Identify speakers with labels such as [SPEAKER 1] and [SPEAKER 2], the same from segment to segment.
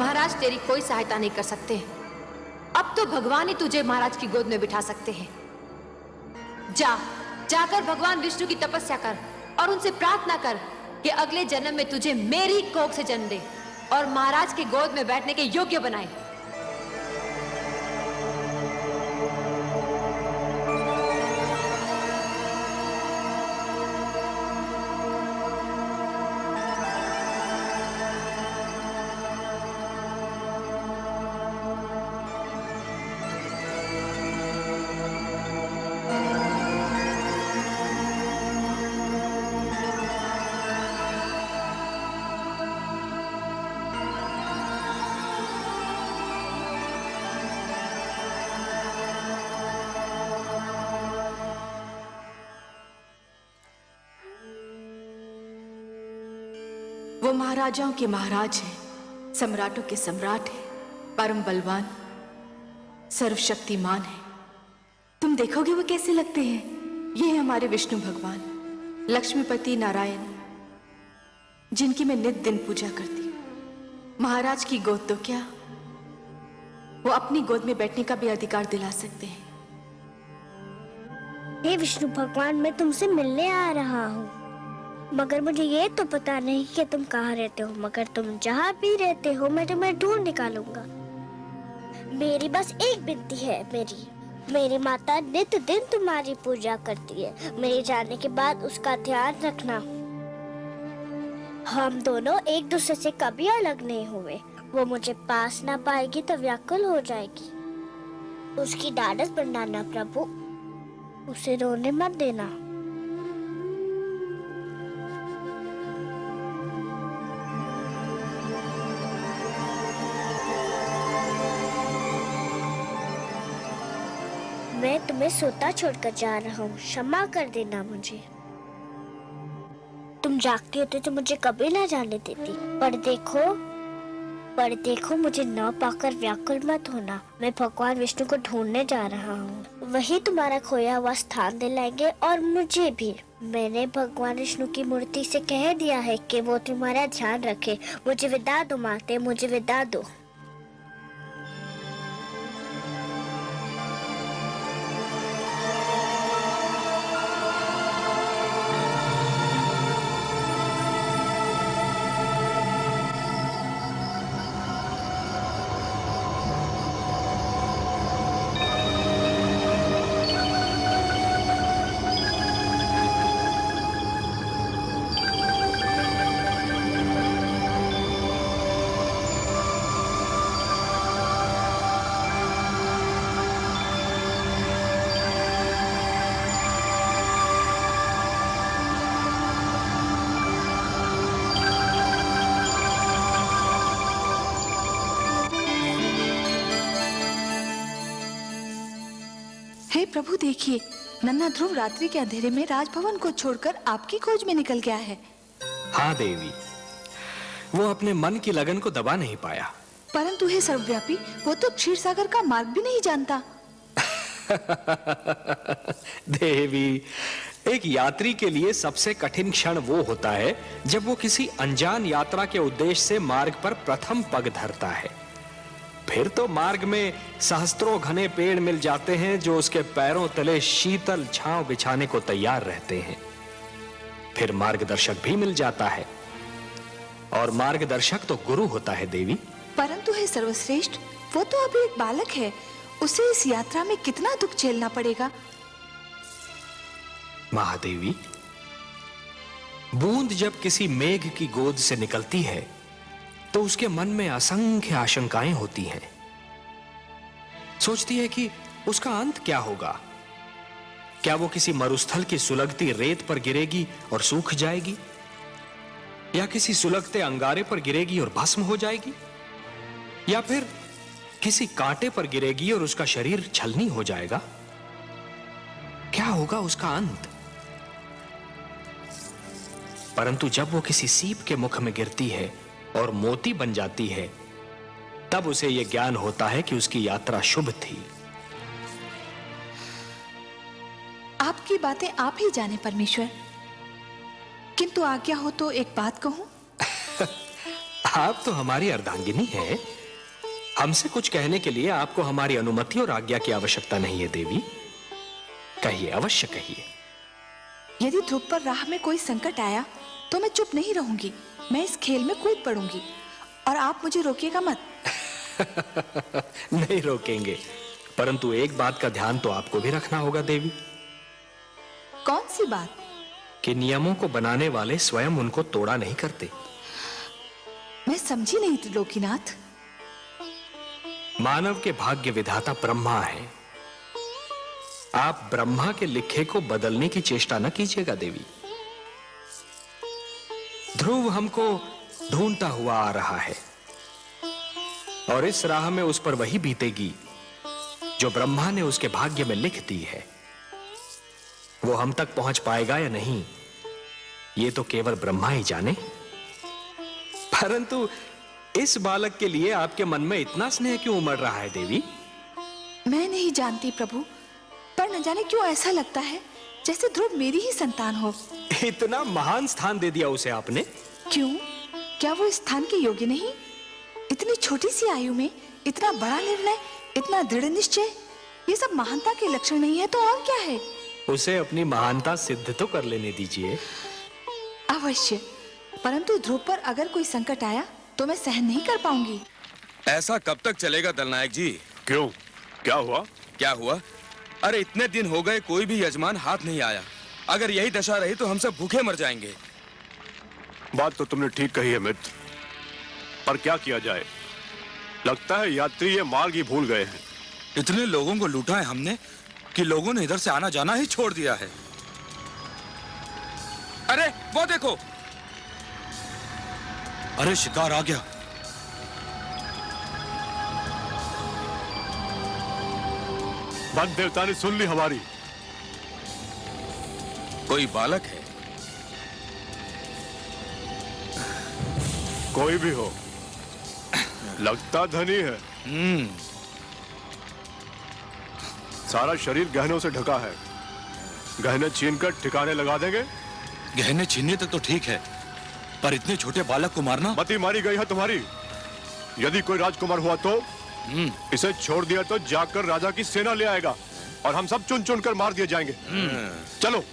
[SPEAKER 1] महाराज तेरी कोई सहायता नहीं कर सकते। अब तो भगवान ही तुझे महाराज की गोद में बिठा सकते हैं। जाकर भगवान विष्णु की तपस्या कर और उनसे प्रार्थना कर कि अगले जन्म में तुझे मेरी कोख से जन्म दे और महाराज की गोद में बैठने के योग्य बनाए।
[SPEAKER 2] वो महाराजाओं के महाराज हैं, सम्राटों के सम्राट हैं, परम बलवान, सर्वशक्तिमान है। तुम देखोगे वो कैसे लगते हैं। ये है हमारे विष्णु भगवान, लक्ष्मीपति नारायण, जिनकी मैं नित दिन पूजा करती हूँ। महाराज की गोद तो क्या, वो अपनी गोद में बैठने का भी अधिकार दिला सकते हैं।
[SPEAKER 3] हे विष्णु भगवान, मैं तुमसे मिलने आ रहा हूँ, मगर मुझे ये तो पता नहीं कि तुम कहाँ रहते हो। मगर तुम जहाँ भी रहते हो मैं तुम्हें ढूंढ निकालूंगा। मेरी बस एक विनती है, मेरी माता नित दिन तुम्हारी पूजा करती है। मेरे जाने के बाद उसका ध्यान रखना। हम दोनों एक दूसरे से कभी अलग नहीं हुए। वो मुझे पास ना पाएगी तो व्याकुल हो जाएगी। उसकी ढाढ़स बढ़ाना प्रभु, उसे रोने मत देना। मैं तुम्हें सोता छोड़कर जा रहा हूँ, क्षमा कर देना मुझे। तुम जागती होती तो मुझे कभी ना जाने देती। पर देखो मुझे न पाकर व्याकुल मत होना। मैं भगवान विष्णु को ढूंढने जा रहा हूँ। वही तुम्हारा खोया हुआ स्थान दिलाएंगे और मुझे भी। मैंने भगवान विष्णु की मूर्ति से कह दिया है कि वो तुम्हारा ध्यान रखे। मुझे विदा दो माते, मुझे विदा दो।
[SPEAKER 2] हे प्रभु, देखिए नन्हा ध्रुव रात्रि के अंधेरे में राजभवन को छोड़कर आपकी खोज में निकल गया है।
[SPEAKER 4] हाँ देवी, वो अपने मन की लगन को दबा नहीं पाया।
[SPEAKER 2] परंतु हे सर्वव्यापी, वो तो क्षीर सागर का मार्ग भी नहीं जानता।
[SPEAKER 4] देवी, एक यात्री के लिए सबसे कठिन क्षण वो होता है जब वो किसी अनजान यात्रा के उद्देश्य से मार्ग पर प्रथम पग धरता है। फिर तो मार्ग में सहस्त्रों घने पेड़ मिल जाते हैं जो उसके पैरों तले शीतल छांव बिछाने को तैयार रहते हैं। फिर मार्गदर्शक भी मिल जाता है, और मार्गदर्शक तो गुरु होता है देवी।
[SPEAKER 2] परंतु हे सर्वश्रेष्ठ, वो तो अभी एक बालक है। उसे इस यात्रा में कितना दुख झेलना पड़ेगा।
[SPEAKER 4] महादेवी, बूंद जब किसी मेघ की गोद से निकलती है तो उसके मन में असंख्य आशंकाएं होती हैं। सोचती है कि उसका अंत क्या होगा। क्या वो किसी मरुस्थल की सुलगती रेत पर गिरेगी और सूख जाएगी, या किसी सुलगते अंगारे पर गिरेगी और भस्म हो जाएगी, या फिर किसी कांटे पर गिरेगी और उसका शरीर छलनी हो जाएगा। क्या होगा उसका अंत। परंतु जब वो किसी सीप के मुख में गिरती है और मोती बन जाती है, तब उसे यह ज्ञान होता है कि उसकी यात्रा शुभ थी।
[SPEAKER 2] आपकी बातें आप ही जाने परमेश्वर, किंतु आज्ञा हो तो एक बात कहूं।
[SPEAKER 4] आप तो हमारी अर्धांगिनी है। हमसे कुछ कहने के लिए आपको हमारी अनुमति और आज्ञा की आवश्यकता नहीं है देवी। कहिए, अवश्य कहिए।
[SPEAKER 2] यदि ध्रुव पर राह में कोई संकट आया तो मैं चुप नहीं रहूंगी। मैं इस खेल में कूद पड़ूंगी और आप मुझे रोकिएगा मत।
[SPEAKER 4] नहीं रोकेंगे, परंतु एक बात का ध्यान तो आपको भी रखना होगा देवी।
[SPEAKER 2] कौन सी बात?
[SPEAKER 4] कि नियमों को बनाने वाले स्वयं उनको तोड़ा नहीं करते।
[SPEAKER 2] मैं समझी नहीं त्रिलोकीनाथ।
[SPEAKER 4] मानव के भाग्य विधाता ब्रह्मा है। आप ब्रह्मा के लिखे को बदलने की चेष्टा न कीजिएगा देवी। ध्रुव हमको ढूंढता हुआ आ रहा है और इस राह में उस पर वही बीतेगी जो ब्रह्मा ने उसके भाग्य में लिख दी है। वो हम तक पहुंच पाएगा या नहीं, ये तो केवल ब्रह्मा ही जाने। परंतु इस बालक के लिए आपके मन में इतना स्नेह क्यों उमड़ रहा है देवी?
[SPEAKER 2] मैं नहीं जानती प्रभु, पर न जाने क्यों ऐसा लगता है जैसे ध्रुव मेरी ही संतान हो।
[SPEAKER 4] इतना महान स्थान दे दिया उसे आपने।
[SPEAKER 2] क्यों? क्या वो इस स्थान के योग्य नहीं? इतनी छोटी सी आयु में इतना बड़ा निर्णय, इतना दृढ़ निश्चय, ये सब महानता के लक्षण नहीं है तो और क्या है?
[SPEAKER 4] उसे अपनी महानता सिद्ध तो कर लेने दीजिए।
[SPEAKER 2] अवश्य, परंतु ध्रुव पर अगर कोई संकट आया तो मैं सहन नहीं कर पाऊंगी।
[SPEAKER 5] ऐसा कब तक चलेगा दलनायक जी?
[SPEAKER 6] क्यों, क्या हुआ?
[SPEAKER 5] क्या हुआ? अरे इतने दिन हो गए, कोई भी यजमान हाथ नहीं आया। अगर यही दशा रही तो हम सब भूखे मर जाएंगे।
[SPEAKER 6] बात तो तुमने ठीक कही है मित्र, पर क्या किया जाए? लगता है यात्री ये मार्ग ही भूल गए हैं।
[SPEAKER 5] इतने लोगों को लूटा है हमने कि लोगों ने इधर से आना जाना ही छोड़ दिया है। अरे वो देखो, अरे शिकार आ गया।
[SPEAKER 6] वन देवता ने सुन ली हमारी।
[SPEAKER 5] कोई बालक है।
[SPEAKER 6] कोई भी हो, लगता धनी है। सारा शरीर गहनों से ढका है। गहने छीनकर ठिकाने लगा देंगे।
[SPEAKER 5] गहने छीनने तक तो ठीक है, पर इतने छोटे बालक को मारना।
[SPEAKER 6] मती मारी गई है तुम्हारी। यदि कोई राजकुमार हुआ तो इसे छोड़ दिया तो जाकर राजा की सेना ले आएगा और हम सब चुन चुन कर मार दिए जाएंगे। चलो।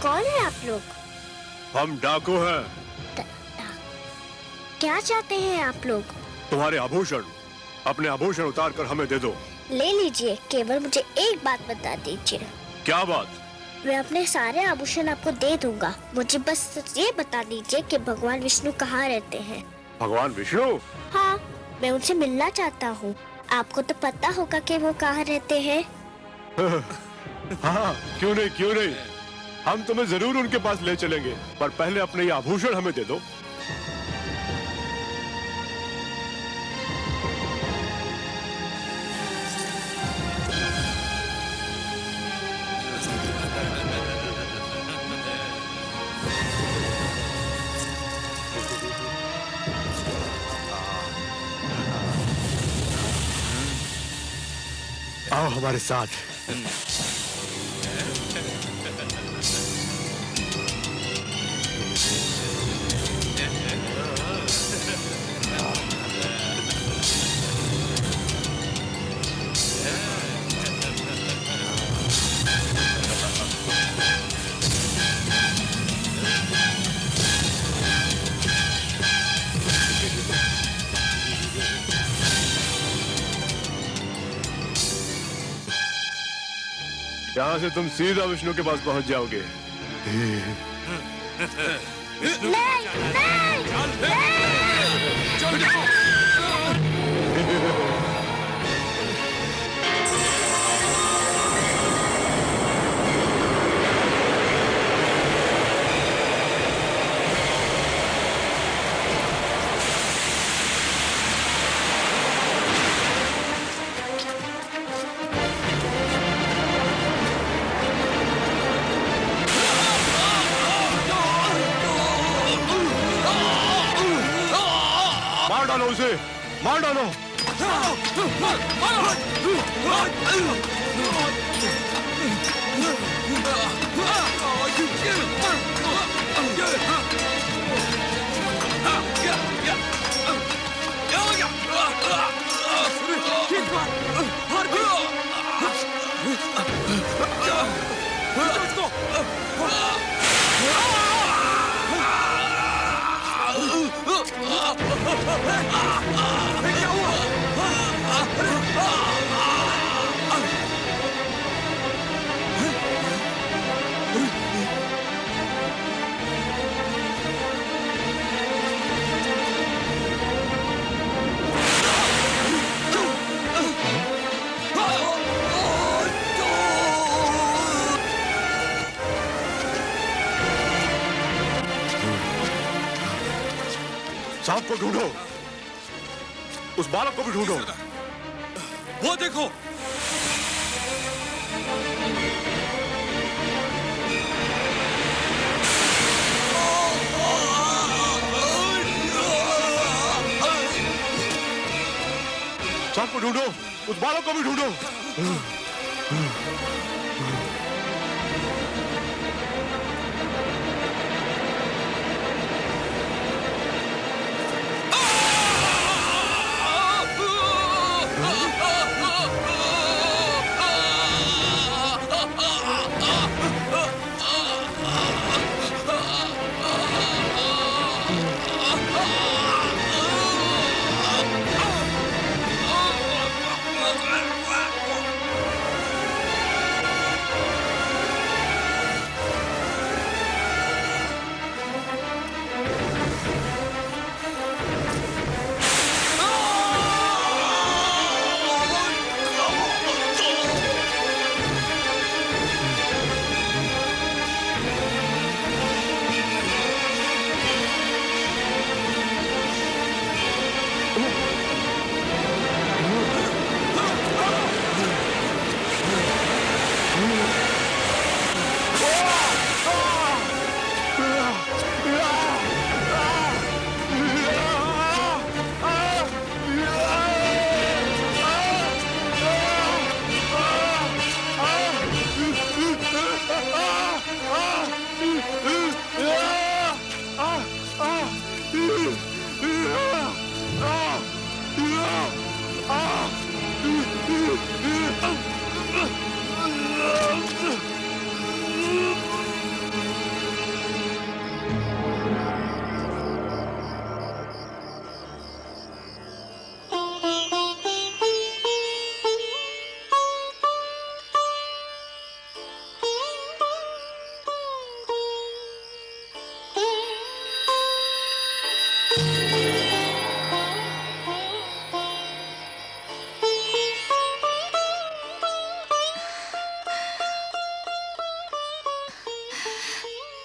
[SPEAKER 3] कौन है आप लोग?
[SPEAKER 6] हम डाकू हैं।
[SPEAKER 3] क्या चाहते हैं आप लोग?
[SPEAKER 6] तुम्हारे आभूषण, अपने आभूषण उतार कर हमें दे दो।
[SPEAKER 3] ले लीजिए, केवल मुझे एक बात बता दीजिए।
[SPEAKER 6] क्या बात?
[SPEAKER 3] मैं अपने सारे आभूषण आपको दे दूंगा। मुझे बस ये बता दीजिए कि भगवान विष्णु कहाँ रहते हैं।
[SPEAKER 6] भगवान विष्णु?
[SPEAKER 3] हाँ, मैं उनसे मिलना चाहता हूँ। आपको तो पता होगा कि वो कहाँ रहते हैं।
[SPEAKER 6] हाँ, क्यों नहीं, क्यों नहीं। हम तुम्हें जरूर उनके पास ले चलेंगे, पर पहले अपने ये आभूषण हमें दे दो। आओ हमारे साथ। यहाँ से तुम सीधा विष्णु के पास पहुंच जाओगे। मार डालो उसे, मार डालो। सांप को ढूंढो, उस बालक को भी ढूंढो।
[SPEAKER 5] वो देखो,
[SPEAKER 6] सांप को ढूंढो, उस बालक को भी ढूंढो।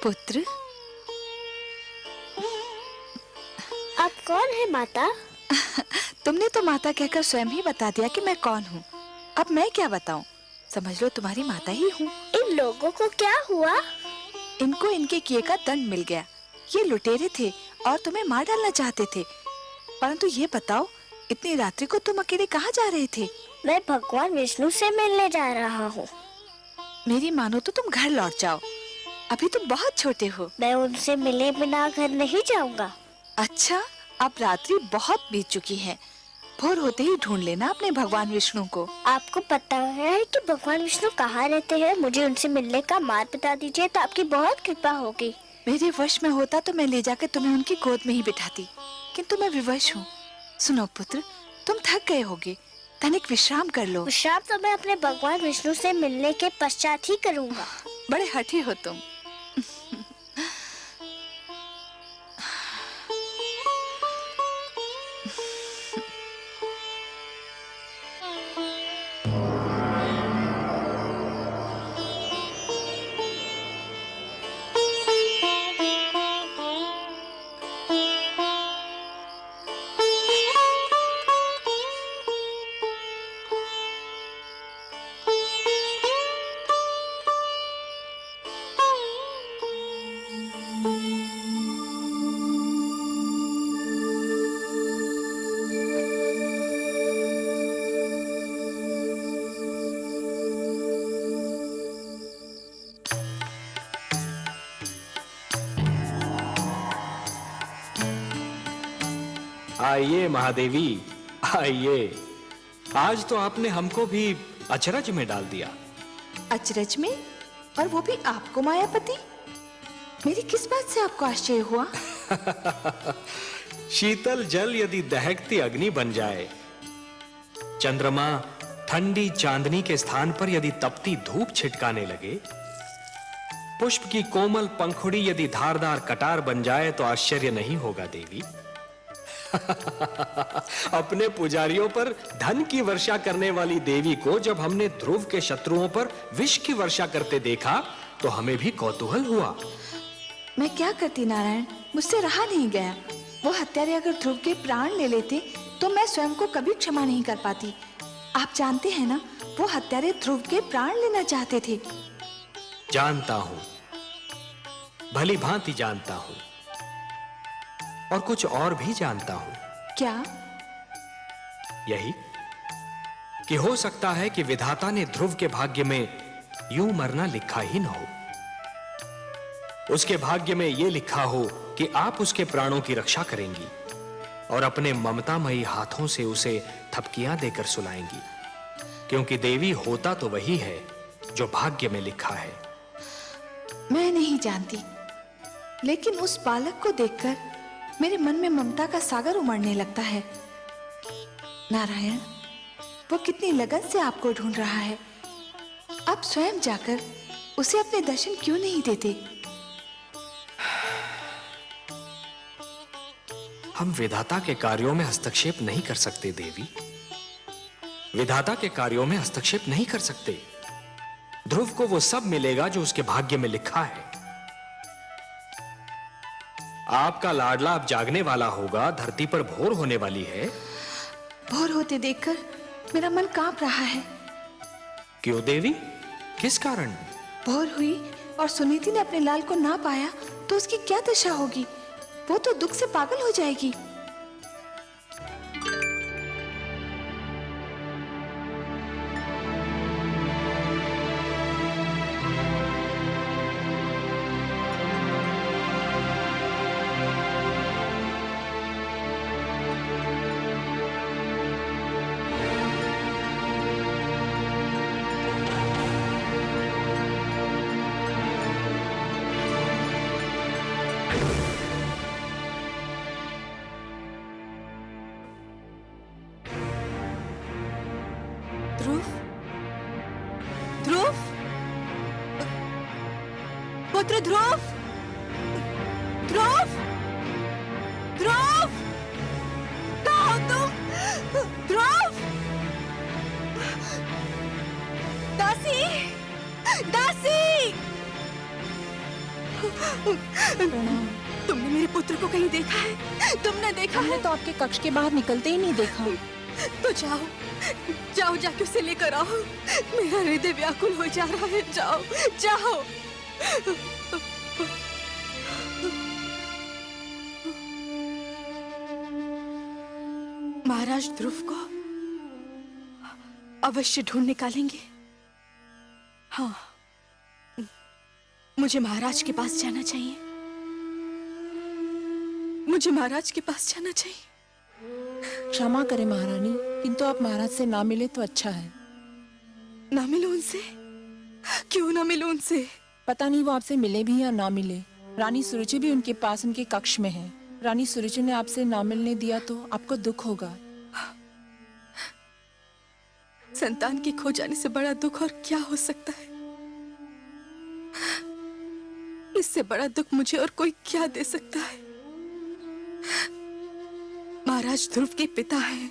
[SPEAKER 2] पुत्र,
[SPEAKER 3] आप कौन है माता?
[SPEAKER 2] तुमने तो माता कहकर स्वयं ही बता दिया कि मैं कौन हूँ। अब मैं क्या बताऊं? समझ लो तुम्हारी माता ही हूँ।
[SPEAKER 3] इन लोगों को क्या हुआ?
[SPEAKER 2] इनको इनके किए का दंड मिल गया। ये लुटेरे थे और तुम्हें मार डालना चाहते थे। परंतु ये बताओ, इतनी रात्रि को तुम अकेले कहाँ जा रहे थे?
[SPEAKER 3] मैं भगवान विष्णु से मिलने जा रहा हूँ।
[SPEAKER 2] मेरी मानो तो तुम घर लौट जाओ, अभी तुम बहुत छोटे हो।
[SPEAKER 3] मैं उनसे मिले बिना घर नहीं जाऊंगा।
[SPEAKER 2] अच्छा, अब रात्रि बहुत बीत चुकी है। भोर होते ही ढूंढ लेना अपने भगवान विष्णु को।
[SPEAKER 3] आपको पता है कि भगवान विष्णु कहाँ रहते हैं? मुझे उनसे मिलने का मार्ग बता दीजिए तो आपकी बहुत कृपा होगी।
[SPEAKER 2] मेरे वश में होता तो मैं ले जाकर तुम्हें उनकी गोद में ही बिठाती, किंतु मैं विवश हूँ। सुनो पुत्र, तुम थक गए होगे, तनिक विश्राम कर लो।
[SPEAKER 3] विश्राम तो मैं अपने भगवान विष्णु से मिलने के पश्चात ही करूँगा।
[SPEAKER 2] बड़े हठी हो तुम।
[SPEAKER 4] आइए महादेवी, आइए। आज तो आपने हमको भी अचरज में डाल दिया।
[SPEAKER 2] अचरज में? और वो भी आपको मायापति? मेरी किस बात से आपको आश्चर्य हुआ?
[SPEAKER 4] शीतल जल यदि दहकती अग्नि बन जाए, चंद्रमा ठंडी चांदनी के स्थान पर यदि तपती धूप छिटकाने लगे, पुष्प की कोमल पंखुड़ी यदि धारदार कटार बन जाए तो आश्चर्य नहीं होगा देवी। अपने पुजारियों पर धन की वर्षा करने वाली देवी को जब हमने ध्रुव के शत्रुओं पर विष की वर्षा करते देखा तो हमें भी कौतूहल हुआ।
[SPEAKER 2] मैं क्या करती नारायण, मुझसे रहा नहीं गया। वो हत्यारे अगर ध्रुव के प्राण ले लेते तो मैं स्वयं को कभी क्षमा नहीं कर पाती। आप जानते हैं ना, वो हत्यारे ध्रुव के प्राण लेना चाहते थे।
[SPEAKER 4] जानता हूं, भली भांति जानता हूं, और कुछ और भी जानता हूं।
[SPEAKER 2] क्या?
[SPEAKER 4] यही कि हो सकता है कि विधाता ने ध्रुव के भाग्य में यूं मरना लिखा ही न हो। उसके भाग्य में यह लिखा हो कि आप उसके प्राणों की रक्षा करेंगी और अपने ममतामयी हाथों से उसे थपकियां देकर सुलाएंगी, क्योंकि देवी होता तो वही है जो भाग्य में लिखा है।
[SPEAKER 2] मैं नहीं जानती, लेकिन उस बालक को देखकर मेरे मन में ममता का सागर उमड़ने लगता है। नारायण, वो कितनी लगन से आपको ढूंढ रहा है। आप स्वयं जाकर उसे अपने दर्शन क्यों नहीं देते?
[SPEAKER 4] हम विधाता के कार्यों में हस्तक्षेप नहीं कर सकते देवी, विधाता के कार्यों में हस्तक्षेप नहीं कर सकते। ध्रुव को वो सब मिलेगा जो उसके भाग्य में लिखा है। आपका लाडला अब जागने वाला होगा, धरती पर भोर होने वाली है।
[SPEAKER 2] भोर होते देखकर मेरा मन कांप रहा है।
[SPEAKER 4] क्यों देवी, किस कारण?
[SPEAKER 2] भोर हुई और सुनीति ने अपने लाल को ना पाया तो उसकी क्या दशा होगी? वो तो दुख से पागल हो जाएगी। ध्रुव, ध्रुव, पुत्र ध्रुव, ध्रुव, ध्रुव, कहाँ हो तुम? ध्रुव, दासी, दासी, तुमने मेरे पुत्र को कहीं देखा है? तुमने देखा है?
[SPEAKER 7] तो आपके कक्ष के बाहर निकलते ही नहीं देखा।
[SPEAKER 2] तो जाओ, जाओ जाके उसे लेकर आओ। मेरा हृदय व्याकुल हो जा रहा है। जाओ, जाओ। महाराज ध्रुव को अवश्य ढूंढ निकालेंगे। हाँ, मुझे महाराज के पास जाना चाहिए। मुझे महाराज के पास जाना चाहिए।
[SPEAKER 7] क्षमा करें महारानी, किंतु आप महाराज से ना मिले तो अच्छा है।
[SPEAKER 2] ना मिलो उनसे? क्यों ना मिलो उनसे?
[SPEAKER 7] पता नहीं वो आपसे मिले भी या ना मिले। रानी सुरुचि भी उनके पास उनके कक्ष में है। रानी सुरुचि ने आपसे ना मिलने दिया तो आपको दुख होगा।
[SPEAKER 2] संतान के खो जाने से बड़ा दुख और क्या हो सकता है? इससे बड़ा दुख मुझे और कोई क्या दे सकता है? महाराज ध्रुव के पिता हैं।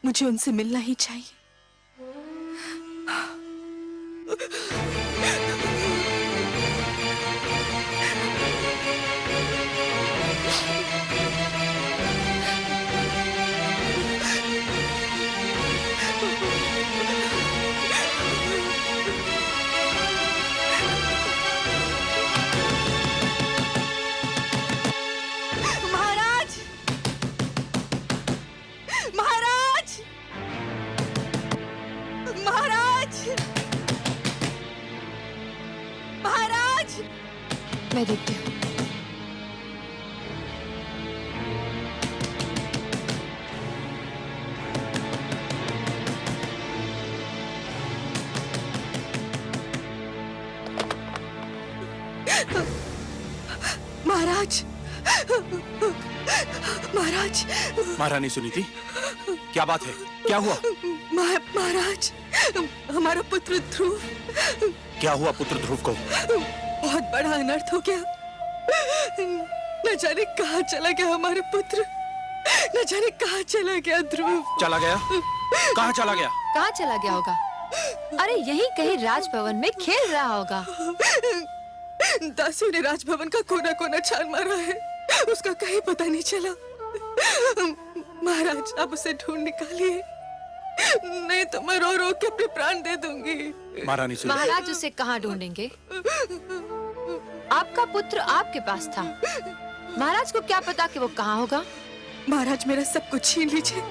[SPEAKER 2] मुझे उनसे मिलना ही चाहिए।
[SPEAKER 1] मैं देखती हूँ।
[SPEAKER 2] महाराज,
[SPEAKER 8] महारानी सुनीति, क्या बात है? क्या हुआ?
[SPEAKER 2] महाराज, हमारा पुत्र ध्रुव।
[SPEAKER 8] क्या हुआ पुत्र ध्रुव को?
[SPEAKER 2] बहुत बड़ा अनर्थ हो गया। न जाने कहाँ चला गया हमारे पुत्र, न जाने कहाँ चला गया ध्रुव।
[SPEAKER 8] चला गया? कहाँ चला गया?
[SPEAKER 1] कहाँ चला गया होगा? अरे यही कहीं राजभवन में खेल रहा होगा।
[SPEAKER 2] दासियों ने राजभवन का कोना कोना छान मारा है, उसका कहीं पता नहीं चला। महाराज, आप उसे ढूंढ निकालिए, नहीं तो मैं रो रो के अपने प्राण दे दूंगी।
[SPEAKER 8] महारानी सुनीति,
[SPEAKER 1] महाराज उसे कहाँ ढूंढेंगे? आपका पुत्र आपके पास था, महाराज को क्या पता कि वो कहाँ होगा?
[SPEAKER 2] महाराज, मेरा सब कुछ छीन लीजिए,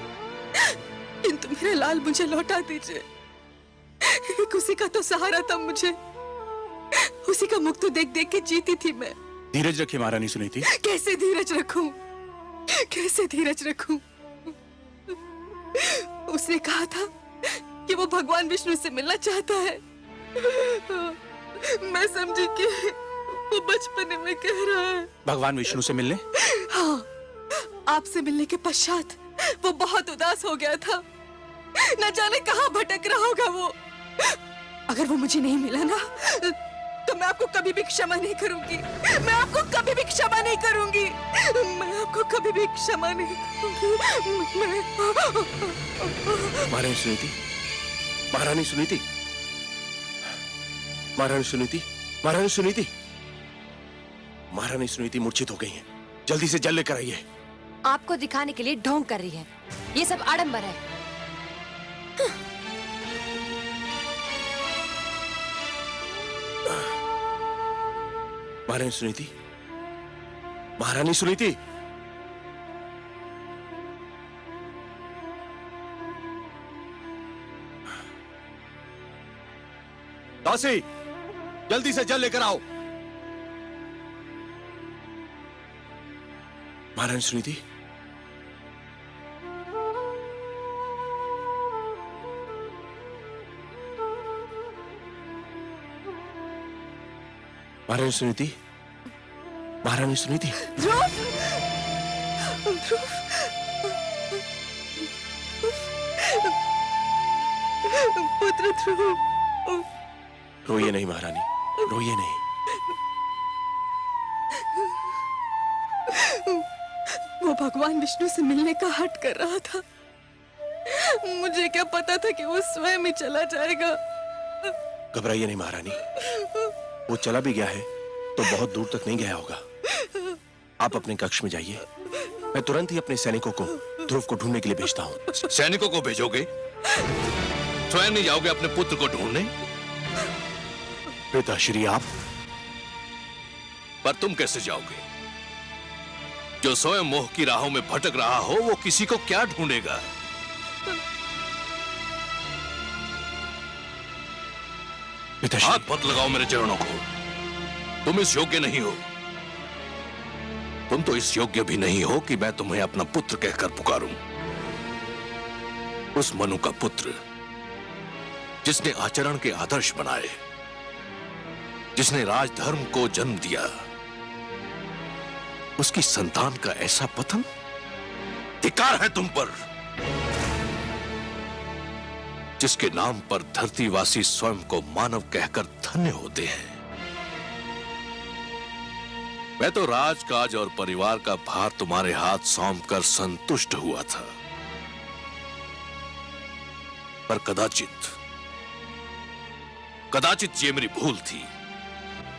[SPEAKER 2] किंतु मेरा लाल मुझे लौटा दीजिए। एक उसी का तो सहारा था मुझे, उसी का मुख तो देख देख के जीती थी मैं।
[SPEAKER 8] धीरज रखिए महारानी सुनीति।
[SPEAKER 2] कैसे धीरज रखूं? कैसे धीरज रखूं? उसने कहा था कि वो भगवान विष्णु से मिलना चाहता है। मैं समझी कि वो बचपने में कह रहा है।
[SPEAKER 8] भगवान विष्णु से मिलने?
[SPEAKER 2] हाँ, आपसे मिलने के पश्चात वो बहुत उदास हो गया था, न जाने कहाँ भटक रहा होगा वो। अगर वो मुझे नहीं मिला ना, तो मैं आपको कभी भी क्षमा नहीं करूंगी। मैं आपको कभी भी क्षमा नहीं करूंगी। मैं आपको कभी भी क्षमा नहीं करूंगी।
[SPEAKER 8] महारानी सुनीति, महारानी सुनीति, महारानी सुनीति, महारानी सुनीति, महारानी सुनीति मूर्छित हो गई हैं। जल्दी से जल लेकर आइए।
[SPEAKER 1] आपको दिखाने के लिए ढोंग कर रही है, ये सब आडंबर है।
[SPEAKER 8] महारानी सुनीति, महारानी सुनीति, दासी, जल्दी से जल लेकर आओ। महारानी सुनीति, महारानी सुनीति, महारानी सुनीति,
[SPEAKER 2] ध्रुव, ध्रुव, पुत्र ध्रुव।
[SPEAKER 8] रोइए नहीं महारानी, रोइए नहीं।
[SPEAKER 2] वो भगवान विष्णु से मिलने का हट कर रहा था। मुझे क्या पता था कि वो स्वयं ही चला जाएगा।
[SPEAKER 8] घबराइए नहीं महारानी, वो चला भी गया है तो बहुत दूर तक नहीं गया होगा। आप अपने कक्ष में जाइए, मैं तुरंत ही अपने सैनिकों को ध्रुव को ढूंढने के लिए भेजता हूँ।
[SPEAKER 9] सैनिकों को भेजोगे? स्वयं नहीं जाओगे अपने पुत्र को ढूंढने?
[SPEAKER 8] पिताश्री आप?
[SPEAKER 9] पर तुम कैसे जाओगे? जो स्वयं मोह की राहों में भटक रहा हो वो किसी को क्या ढूंढेगा?
[SPEAKER 8] पिताश्री,
[SPEAKER 9] हाथ मत लगाओ मेरे चरणों को। तुम इस योग्य नहीं हो। तुम तो इस योग्य भी नहीं हो कि मैं तुम्हें अपना पुत्र कहकर पुकारूं। उस मनु का पुत्र जिसने आचरण के आदर्श बनाए, जिसने राजधर्म को जन्म दिया, उसकी संतान का ऐसा पतन? धिक्कार है तुम पर, जिसके नाम पर धरतीवासी स्वयं को मानव कहकर धन्य होते हैं। मैं तो राजकाज और परिवार का भार तुम्हारे हाथ सौंपकर संतुष्ट हुआ था, पर कदाचित ये मेरी भूल थी।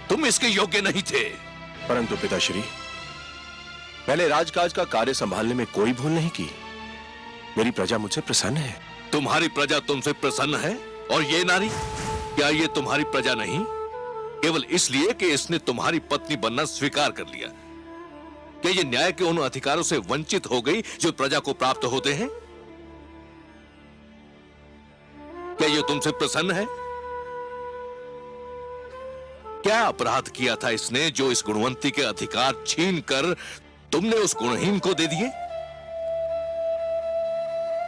[SPEAKER 9] तुम इसके योग्य नहीं थे।
[SPEAKER 8] परंतु पिताश्री, मैंने राजकाज का कार्य संभालने में कोई भूल नहीं की। मेरी प्रजा मुझसे प्रसन्न है।
[SPEAKER 9] तुम्हारी प्रजा तुमसे प्रसन्न है? और ये नारी, क्या ये तुम्हारी प्रजा नहीं? केवल इसलिए कि इसने तुम्हारी पत्नी बनना स्वीकार कर लिया। क्या ये न्याय के उन अधिकारों से वंचित हो गई जो प्रजा को प्राप्त होते हैं? क्या ये तुमसे प्रसन्न है? क्या अपराध किया था इसने जो इस गुणवंती के अधिकार छीनकर तुमने उस गुणहीन को दे दिए?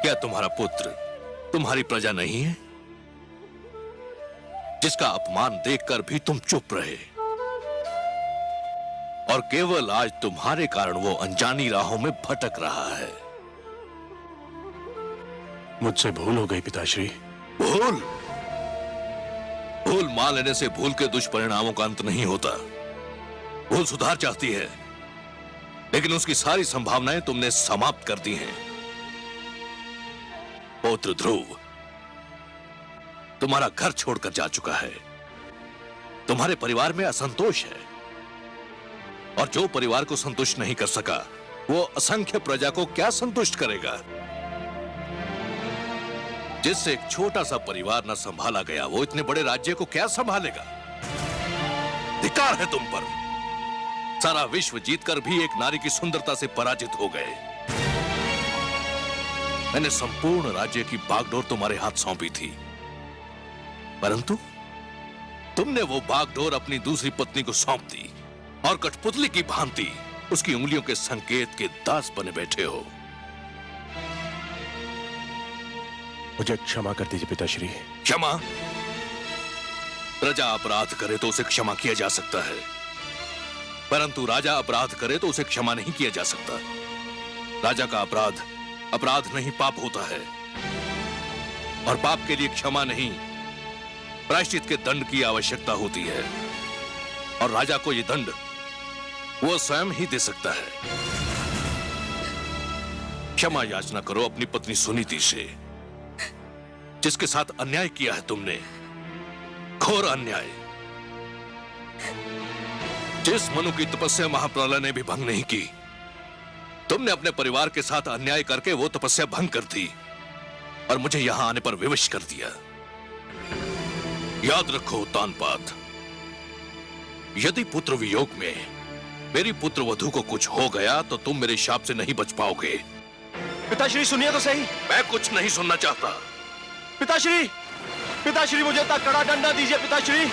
[SPEAKER 9] क्या तुम्हारा पुत्र तुम्हारी प्रजा नहीं है, जिसका अपमान देखकर भी तुम चुप रहे? और केवल आज तुम्हारे कारण वो अनजानी राहों में भटक रहा है।
[SPEAKER 8] मुझसे भूल हो गई पिताश्री।
[SPEAKER 9] भूल? भूल मान लेने से भूल के दुष्परिणामों का अंत नहीं होता। भूल सुधार चाहती है, लेकिन उसकी सारी संभावनाएं तुमने समाप्त कर दी हैं। पौत्र ध्रुव तुम्हारा घर छोड़कर जा चुका है। तुम्हारे परिवार में असंतोष है, और जो परिवार को संतुष्ट नहीं कर सका वो असंख्य प्रजा को क्या संतुष्ट करेगा। जिससे एक छोटा सा परिवार न संभाला गया, वो इतने बड़े राज्य को क्या संभालेगा। धिक्कार है तुम पर। सारा विश्व जीतकर भी एक नारी की सुंदरता से पराजित हो गए। मैंने संपूर्ण राज्य की बागडोर तुम्हारे हाथ सौंपी थी, परंतु तुमने वो बागडोर अपनी दूसरी पत्नी को सौंप दी और कठपुतली की भांति उसकी उंगलियों के संकेत के दास बने बैठे हो।
[SPEAKER 8] मुझे क्षमा कर दीजिए पिताश्री।
[SPEAKER 9] क्षमा? प्रजा अपराध करे तो उसे क्षमा किया जा सकता है, परंतु राजा अपराध करे तो उसे क्षमा नहीं किया जा सकता। राजा का अपराध अपराध नहीं पाप होता है, और पाप के लिए क्षमा नहीं प्रायश्चित के दंड की आवश्यकता होती है, और राजा को यह दंड वो स्वयं ही दे सकता है। क्षमा याचना करो अपनी पत्नी सुनीति से, जिसके साथ अन्याय किया है तुमने, घोर अन्याय। जिस मनु की तपस्या महाप्रलय ने भी भंग नहीं की, तुमने अपने परिवार के साथ अन्याय करके वो तपस्या भंग कर दी और मुझे यहां आने पर विवश कर दिया। याद रखो तानपात, यदि पुत्र वियोग में मेरी पुत्र वधु को कुछ हो गया तो तुम मेरे शाप से नहीं बच पाओगे।
[SPEAKER 8] पिताश्री सुनिए तो सही।
[SPEAKER 9] मैं कुछ नहीं सुनना चाहता।
[SPEAKER 8] पिताश्री, पिताश्री मुझे इतना कड़ा दंड ना दीजिए पिताश्री।